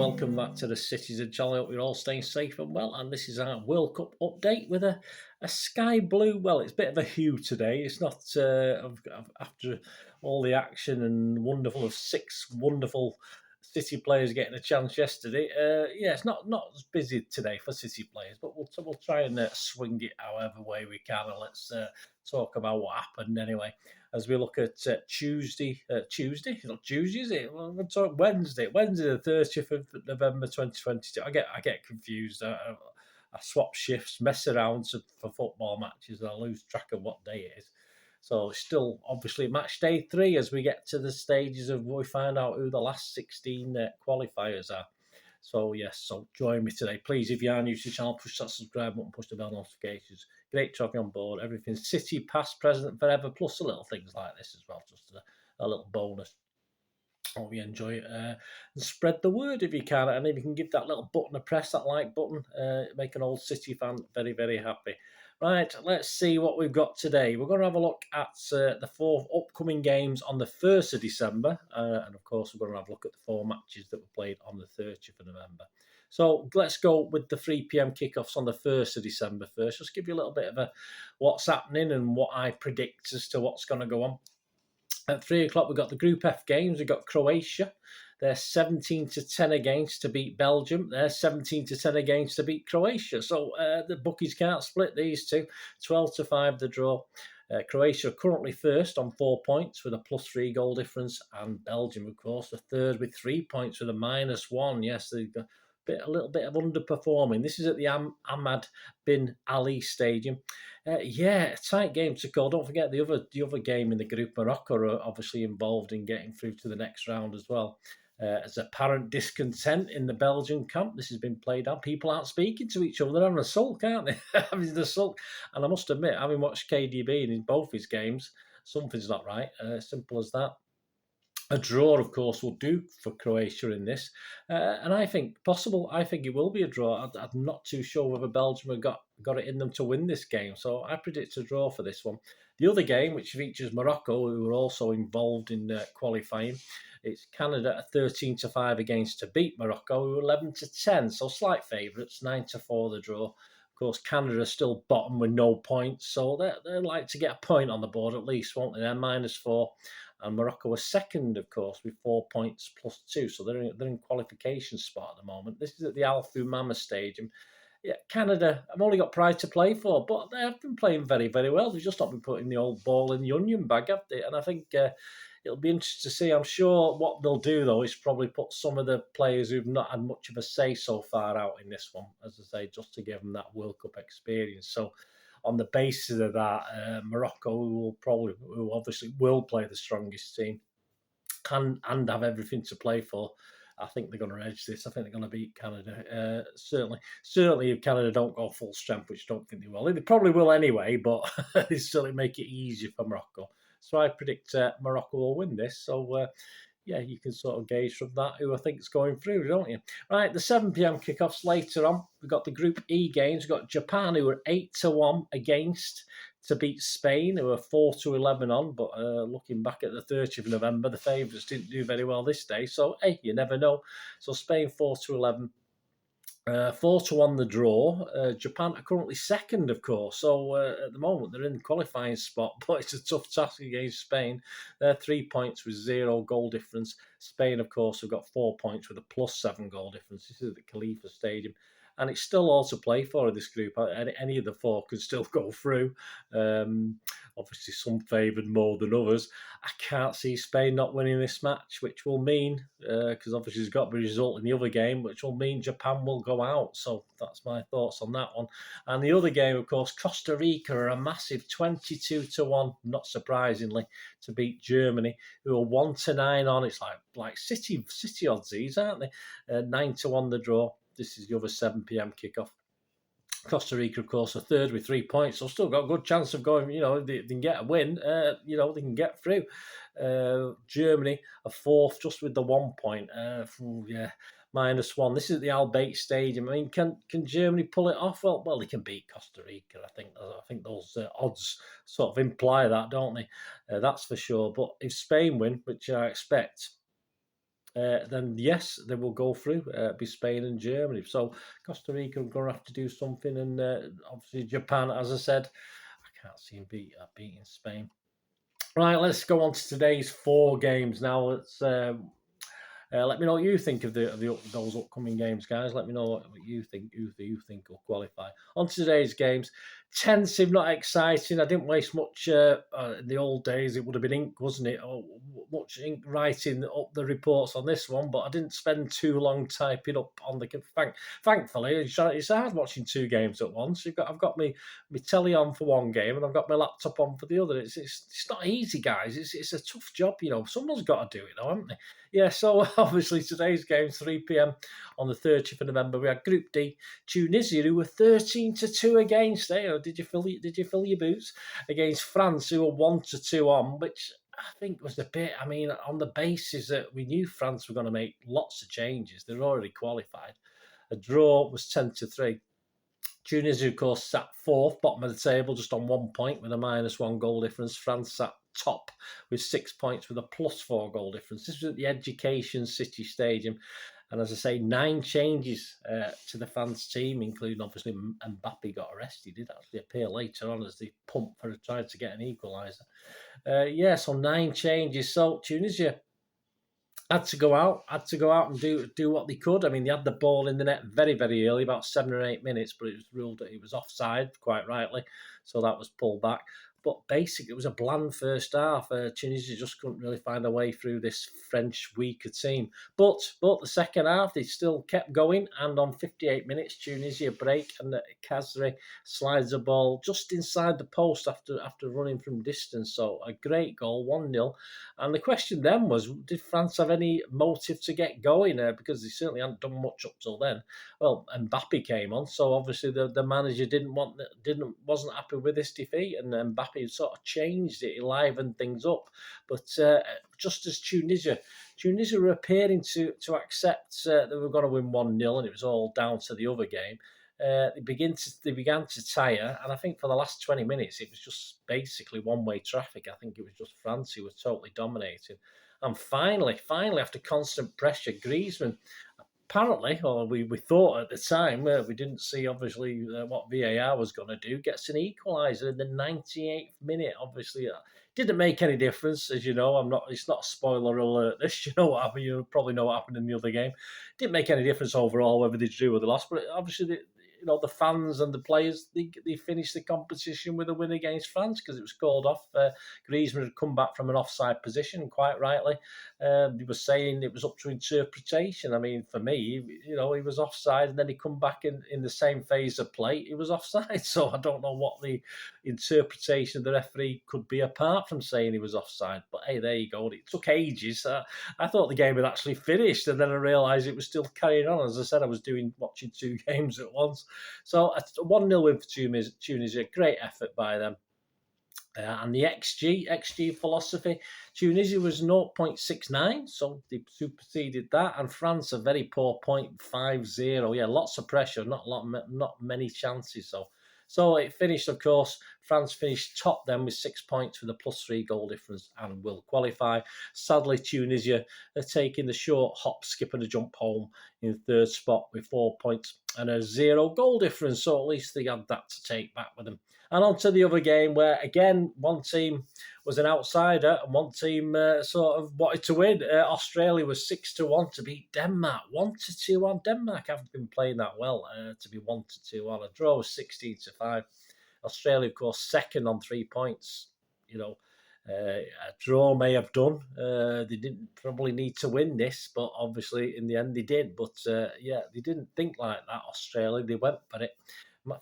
welcome back to the Citizen channel. I hope you're all staying safe and well. And this is our World Cup update with a sky blue. Well, it's a bit of a hue today. It's not after all the action and wonderful of 6 wonderful City players getting a chance yesterday. Yeah, it's not as busy today for City players, but we'll try and swing it however way we can. And let's talk about what happened anyway. As we look at Tuesday, not Tuesday, is it? Well, we'll talk Wednesday, the 30th of November 2022. I get confused. I swap shifts, mess around for football matches, and I lose track of what day it is. So still, obviously, match day 3 as we get to the stages of we find out who the last 16 qualifiers are. So yes, so join me today. Please, if you are new to the channel, push that subscribe button, push the bell notifications. Great to have you on board. Everything City, past, present, forever, plus the little things like this as well, just a little bonus. Hope you enjoy it and spread the word if you can. And if you can give that little button a press, that like button, make an old City fan very, very happy. Right, let's see what we've got today. We're going to have a look at the 4 upcoming games on the 1st of December. And of course, we're going to have a look at the 4 matches that were played on the 30th of November. So let's go with the 3 p.m. kickoffs on the 1st of December first. Just give you a little bit of what's happening and what I predict as to what's going to go on. At 3 o'clock, we've got the Group F games. We've got Croatia. They're 17-10 against to beat Belgium. They're 17-10 against to beat Croatia. So the bookies can't split these two. 12-5 the draw. Croatia are currently first on 4 points with a +3 goal difference. And Belgium, of course, are third with 3 points with a -1. Yes, they've got a little bit of underperforming. This is at the Ahmad bin Ali Stadium. Yeah, a tight game to call. Don't forget the other game in the group. Morocco are obviously involved in getting through to the next round as well. There's apparent discontent in the Belgian camp. This has been played out. People aren't speaking to each other. They're having a sulk, aren't they? Having the sulk. And I must admit, having watched KDB in both his games, something's not right. Simple as that. A draw, of course, will do for Croatia in this. And I think possible. I think it will be a draw. I'm not too sure whether Belgium have got it in them to win this game. So I predict a draw for this one. The other game, which features Morocco, who are also involved in qualifying, it's Canada at 13-5 against to beat Morocco, who are 11-10. So slight favourites, 9-4 the draw. Of course, Canada are still bottom with no points. So they'd like to get a point on the board at least, won't they? They're -4. And Morocco are second, of course, with 4 points +2. So they're in qualification spot at the moment. This is at the Al Thumama Stadium. Yeah, Canada have only got pride to play for, but they have been playing very, very well. They've just not been putting the old ball in the onion bag, have they? And I think it'll be interesting to see. I'm sure what they'll do, though, is probably put some of the players who've not had much of a say so far out in this one, as I say, just to give them that World Cup experience. So on the basis of that, Morocco who obviously will play the strongest team and have everything to play for. I think they're going to edge this. I think they're going to beat Canada. Certainly, if Canada don't go full strength, which I don't think they will. They probably will anyway, but they certainly make it easier for Morocco. So I predict Morocco will win this. So yeah, you can sort of gauge from that who I think is going through, don't you? Right, the 7 p.m. kickoffs later on. We've got the Group E games. We've got Japan, who are 8-1 against to beat Spain, who are 4-11 on. But looking back at the 30th of November, the favourites didn't do very well this day. So, hey, you never know. So Spain 4-11. 4-1 the draw. Japan are currently second, of course. So at the moment they're in the qualifying spot, but it's a tough task against Spain. They're 3 points with 0 goal difference. Spain, of course, have got 4 points with a +7 goal difference. This is at the Khalifa Stadium. And it's still all to play for in this group. Any of the 4 could still go through. Obviously, some favoured more than others. I can't see Spain not winning this match, which will mean, because obviously there's got to be a result in the other game, which will mean Japan will go out. So that's my thoughts on that one. And the other game, of course, Costa Rica are a massive 22-1, not surprisingly, to beat Germany, who are 1-9 on. It's like City odds these, aren't they? 9-1 the draw. This is the other 7 p.m. kickoff. Costa Rica, of course, are third with 3 points, so still got a good chance of going, if they can get a win, they can get through. Germany are fourth just with the 1 point. Yeah, -1. This is at the Al Bayt Stadium. I mean, can Germany pull it off? Well, they can beat Costa Rica. I think those odds sort of imply that, don't they? That's for sure. But if Spain win, which I expect, then yes, they will go through. Be Spain and Germany. So Costa Rica are going to have to do something, and obviously Japan, as I said, I can't see them beating Spain. Right, let's go on to today's 4 games now. Let's let me know what you think of those upcoming games, guys. Let me know what you think. Who you think will qualify? On to today's games. Tense, if not exciting. I didn't waste much in the old days. It would have been ink, wasn't it? Much ink writing up the reports on this one, but I didn't spend too long typing up on the. Thankfully, it's hard watching 2 games at once. I've got my telly on for one game and I've got my laptop on for the other. It's not easy, guys. It's a tough job, you know. Someone's got to do it, though, haven't they? Yeah, so obviously today's game, 3 p.m. on the 30th of November, we had Group D, Tunisia, who were 13-2 against. Did you fill your boots? Against France, who were 1-2 on, which I think was a bit. I mean, on the basis that we knew France were going to make lots of changes. They're already qualified. A draw was 10-3. Tunisia, of course, sat 4th, bottom of the table, just on 1 point with a -1 goal difference. France sat top with 6 points with a +4 goal difference. This was at the Education City Stadium. And as I say, 9 changes to the France team, including obviously Mbappe got arrested. He did actually appear later on as they pumped for trying to get an equaliser. So 9 changes. So Tunisia had to go out and do what they could. I mean, they had the ball in the net very, very early, about 7 or 8 minutes, but it was ruled that it was offside, quite rightly. So that was pulled back. But basically, it was a bland first half. Tunisia just couldn't really find a way through this French weaker team. But the second half, they still kept going. And on 58 minutes, Tunisia break and Kazri slides the ball just inside the post after running from distance. So a great goal, 1-0. And the question then was, did France have any motive to get going? Because they certainly hadn't done much up till then. Well, Mbappe came on, so obviously the manager wasn't happy with this defeat, and Mbappe sort of changed it, livened things up. But just as Tunisia were appearing to accept they were going to win 1-0, and it was all down to the other game. They began to tire, and I think for the last 20 minutes it was just basically one-way traffic. I think it was just France who was totally dominating. And finally, after constant pressure, Griezmann, apparently, or we thought at the time, we didn't see obviously what VAR was going to do, gets an equaliser in the 98th minute. Obviously, didn't make any difference, as you know. It's not a spoiler alert. This, you know what happened. You probably know what happened in the other game. Didn't make any difference overall whether they drew or they lost. But obviously, the fans and the players, they finished the competition with a win against France because it was called off. Griezmann had come back from an offside position, quite rightly. He was saying it was up to interpretation. I mean, for me, he was offside, and then he come back in the same phase of play. He was offside, so I don't know what the interpretation of the referee could be apart from saying he was offside. But hey, there you go. It took ages. I thought the game had actually finished, and then I realised it was still carrying on. As I said, I was watching 2 games at once. So a 1-0 win for Tunisia. Great effort by them. And the XG philosophy, Tunisia was 0.69, so they superseded that. And France a very poor 0.50. Yeah, lots of pressure, not many chances. So it finished, of course, France finished top then with 6 points with a +3 goal difference and will qualify. Sadly, Tunisia are taking the short hop, skip and a jump home in 3rd spot with 4 points and a 0 goal difference. So at least they had that to take back with them. And on to the other game where, again, one team was an outsider and one team sort of wanted to win. Australia was 6-1 to beat Denmark. 1-2 on. Denmark haven't been playing that well to be 1-2 on. A draw was 16-5. Australia, of course, second on 3 points. A draw may have done. They didn't probably need to win this, but obviously in the end they did. But they didn't think like that, Australia. They went for it.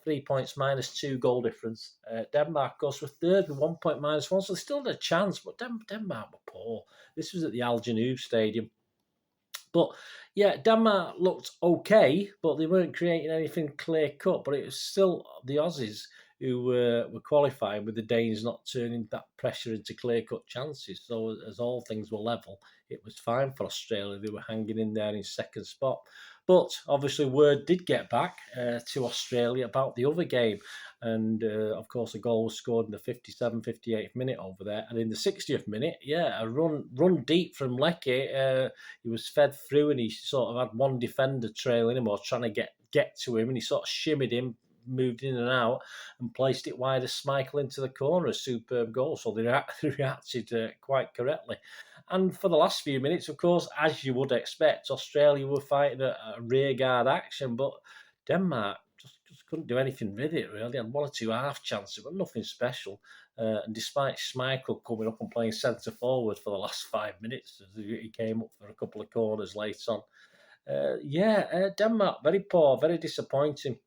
3 points, -2 goal difference. Denmark, of course, were 3rd with 1 point -1, so they still had a chance, but Denmark were poor. This was at the Al Janoub Stadium. But yeah, Denmark looked okay, but they weren't creating anything clear cut. But it was still the Aussies who were qualifying, with the Danes not turning that pressure into clear-cut chances. So as all things were level, it was fine for Australia. They were hanging in there in second spot. But obviously word did get back to Australia about the other game. And of course, a goal was scored in the 58th minute over there. And in the 60th minute, a run deep from Lecky. He was fed through and he sort of had one defender trailing him or trying to get to him. And he sort of shimmied him, moved in and out, and placed it wide of Schmeichel into the corner. A superb goal. So they reacted quite correctly. And for the last few minutes, of course, as you would expect, Australia were fighting a rearguard action, but Denmark just couldn't do anything with it, really. Had one or two half chances, but nothing special. And despite Schmeichel coming up and playing centre forward for the last 5 minutes, as he came up for a couple of corners late on. Denmark, very poor, very disappointing.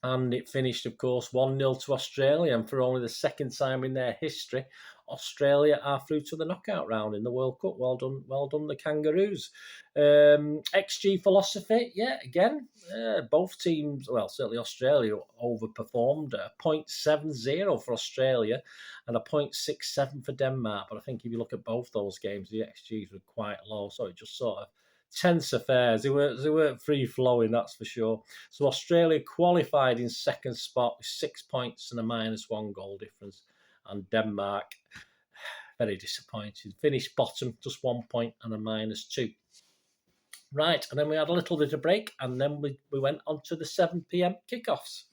And it finished, of course, 1-0 to Australia. And for only the second time in their history, Australia are through to the knockout round in the World Cup. Well done, the Kangaroos. XG philosophy, again, both teams, well, certainly Australia overperformed. 0.70 for Australia and a 0.67 for Denmark. But I think if you look at both those games, the XGs were quite low. So it just sort of tense affairs. They weren't free flowing, that's for sure. So Australia qualified in second spot with 6 points and a -1 goal difference, and Denmark, very disappointed, finished bottom, just 1 point and a -2. Right, and then we had a little bit of break, and then we went on to the 7 p.m. kickoffs.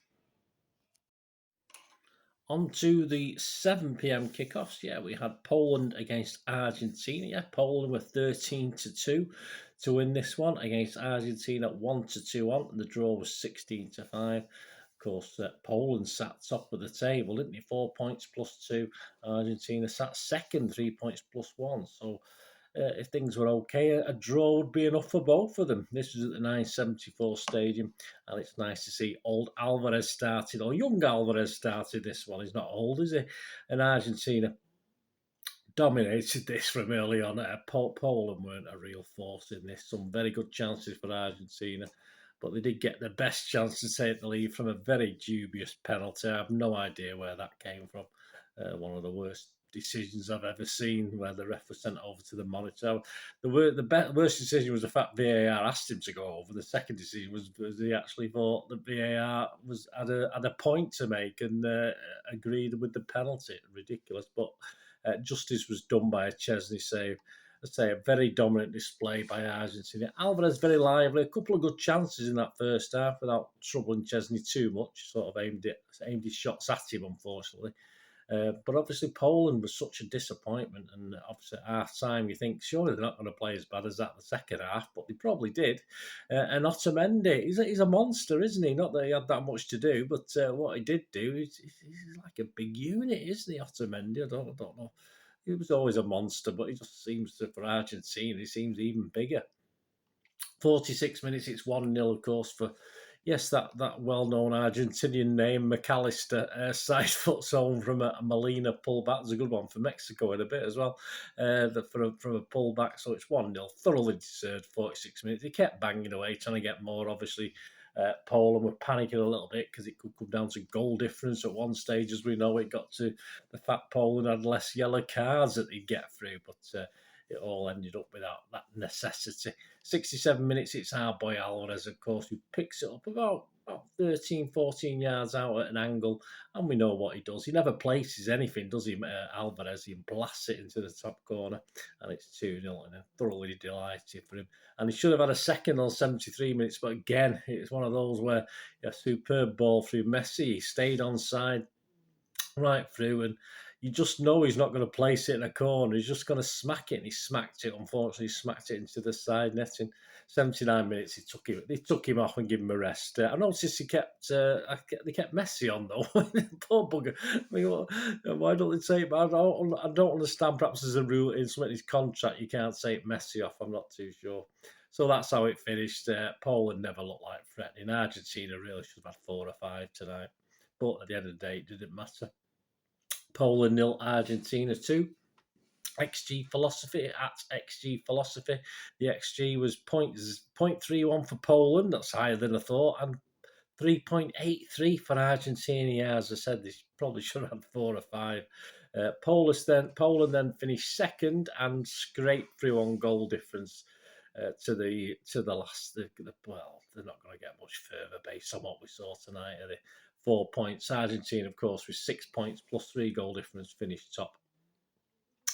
On to the 7 p.m. kickoffs. We had Poland against Argentina. Poland were 13-2 to win this one against Argentina 1-2 on, and the draw was 16-5. Of course, Poland sat top of the table, didn't they? 4 points +2. Argentina sat second, 3 points +1. So if things were okay, a draw would be enough for both of them. This was at the 974 Stadium, and it's nice to see old Alvarez started, or young Alvarez started this one. He's not old, is he? And Argentina dominated this from early on. Poland weren't a real force in this. Some very good chances for Argentina, but they did get the best chance to take the lead from a very dubious penalty. I have no idea where that came from. One of the worst decisions I've ever seen, where the ref was sent over to the monitor. The worst decision was the fact VAR asked him to go over. The second decision was he actually thought that VAR had a point to make and agreed with the penalty. Ridiculous, but justice was done by a Chesney save. I say a very dominant display by Argentina. Alvarez very lively, a couple of good chances in that first half without troubling Chesney too much. Sort of aimed his shots at him, unfortunately. But obviously Poland was such a disappointment, and obviously at half time you think surely they're not going to play as bad as that in the second half, but they probably did. And Otamendi, he's a monster, isn't he? Not that he had that much to do, but what he did do, he's like a big unit, isn't he, Otamendi? I don't know. He was always a monster, but he just seems to, for Argentina, he seems even bigger. 46 minutes, it's 1-0, of course, for that well-known Argentinian name, McAllister, side foot's home from a Molina pullback. There's a good one for Mexico in a bit as well, from a pullback. So it's 1-0, thoroughly deserved 46 minutes. He kept banging away, trying to get more, obviously. Poland were panicking a little bit because it could come down to goal difference at one stage. As we know, it got to the fact Poland had less yellow cards that they'd get through, but it all ended up without that necessity. 67 minutes, it's our boy Alvarez, of course, who picks it up about 13, 14 yards out at an angle, and we know what he does. He never places anything, does he, Alvarez? He blasts it into the top corner, and it's 2-0, and I'm thoroughly delighted for him. And he should have had a second on 73 minutes, but again, it's one of those where a superb ball through Messi. He stayed onside right through, and you just know he's not going to place it in a corner. He's just going to smack it, and he smacked it. Unfortunately, he smacked it into the side netting. 79 minutes, they took him off and gave him a rest. I noticed they kept Messi on though. Poor bugger. I mean, why don't they take? I don't understand. Perhaps there's a rule in his contract you can't take Messi off. I'm not too sure. So that's how it finished. Poland never looked like threatening. Argentina really should have had 4 or 5 tonight, but at the end of the day, it didn't matter. Poland 0, Argentina 2. XG philosophy at XG philosophy. The XG was 0.31 for Poland. That's higher than I thought. And 3.83 for Argentina. As I said, they probably should have had 4 or 5. Poland then finished second and scraped through on goal difference to the last. Well, they're not going to get much further based on what we saw tonight. Are they? 4 points. Argentina, of course, with 6 points plus 3 goal difference, finished top.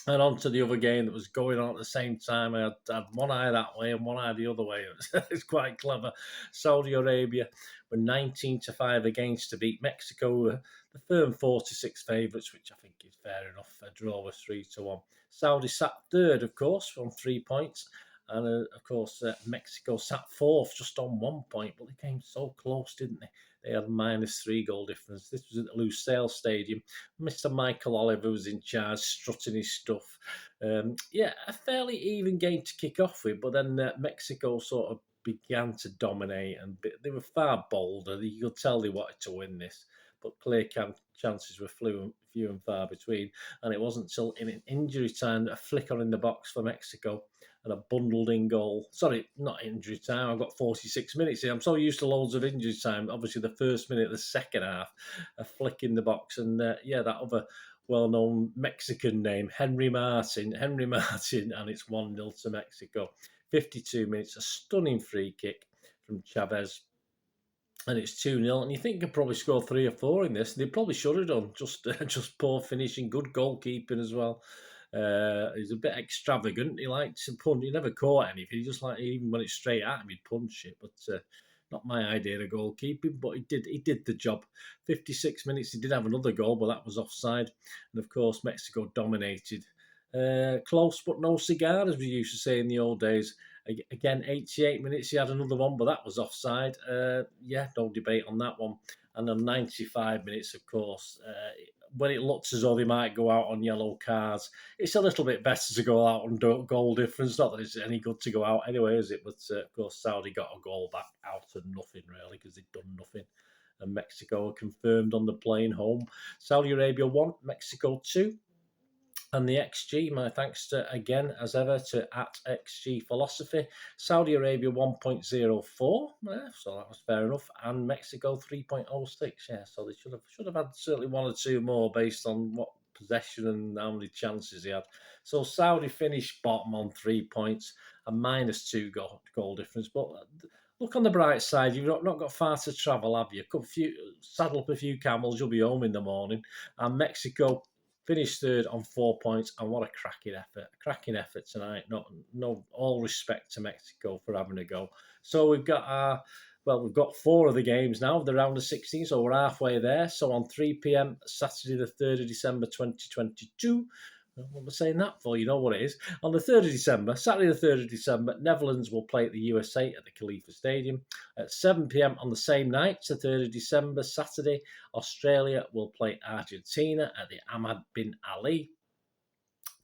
And on to the other game that was going on at the same time. I had one eye that way and one eye the other way. It's quite clever. Saudi Arabia were 19-5 against to beat Mexico, the firm 4-6 favourites, which I think is fair enough. A draw was 3-1. Saudi sat third, of course, on 3 points. And, of course, Mexico sat fourth, just on 1 point. But they came so close, didn't they? They had -3 goal difference. This was at the Lusail Stadium. Mr. Michael Oliver was in charge, strutting his stuff. A fairly even game to kick off with, but then Mexico sort of began to dominate, and they were far bolder. You could tell they wanted to win this, but clear chances were few and far between. And it wasn't until in injury time that a flicker in the box for Mexico and a bundled in goal. Sorry, not injury time. I've got 46 minutes here. I'm so used to loads of injury time. Obviously, the first minute of the second half, a flick in the box. And that other well-known Mexican name, Henry Martin, and it's 1-0 to Mexico. 52 minutes, a stunning free kick from Chavez. And it's 2-0. And you think they'd probably score 3 or 4 in this. They probably should have done. Just poor finishing, good goalkeeping as well. He's a bit extravagant. He likes to punch. He never caught anything. He just even when it's straight at him, he'd punch it. But not my idea of goalkeeping. But he did the job. 56 minutes. He did have another goal, but that was offside. And of course, Mexico dominated. Close but no cigar, as we used to say in the old days. Again, 88 minutes. He had another one, but that was offside. No debate on that one. And then 95 minutes, of course. When it looks as though they might go out on yellow cards, it's a little bit better to go out on goal difference. Not that it's any good to go out anyway, is it? But, of course, Saudi got a goal back out of nothing, really, because they'd done nothing. And Mexico were confirmed on the plane home. Saudi Arabia 1, Mexico 2. And the XG, my thanks to, again, as ever, to @XG Philosophy. Saudi Arabia 1.04, so that was fair enough. And Mexico 3.06, so they should have had certainly 1 or 2 more based on what possession and how many chances they had. So Saudi finished bottom on 3 points, a -2 goal difference. But look on the bright side, you've not got far to travel, have you? Saddle up a few camels, you'll be home in the morning. And Mexico finished third on 4 points, and what a cracking effort tonight. No, all respect to Mexico for having a go. So we've got 4 of the games now of the round of 16, so we're halfway there. So on 3 p.m. Saturday, the 3rd of December, 2022. What am I saying that for? You know what it is. On the 3rd of December, Saturday the 3rd of December, Netherlands will play at the USA at the Khalifa Stadium. At 7 p.m. on the same night, the 3rd of December, Saturday, Australia will play Argentina at the Ahmad bin Ali.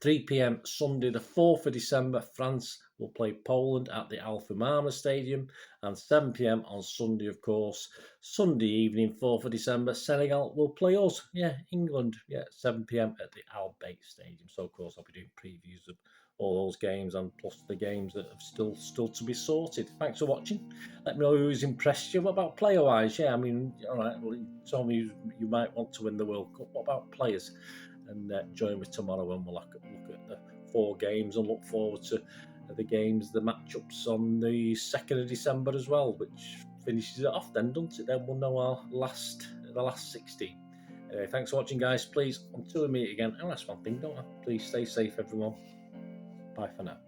3 p.m. Sunday the 4th of December, France will play Poland at the Al Thumama Stadium. And 7 p.m. on Sunday, of course, Sunday evening, 4th of December, Senegal will play us. England. 7 p.m. at the Al Bayt Stadium. So, of course, I'll be doing previews of all those games and plus the games that have still to be sorted. Thanks for watching. Let me know who's impressed you. What about player-wise? All right, well, you told me you might want to win the World Cup. What about players? And join me tomorrow when we'll look at the 4 games and look forward to the games, the matchups on the 2nd of December as well, which finishes it off then, doesn't it? Then we'll know the last 16. Anyway, thanks for watching, guys. Please, until we meet again, and that's one thing, don't I? Please stay safe, everyone. Bye for now.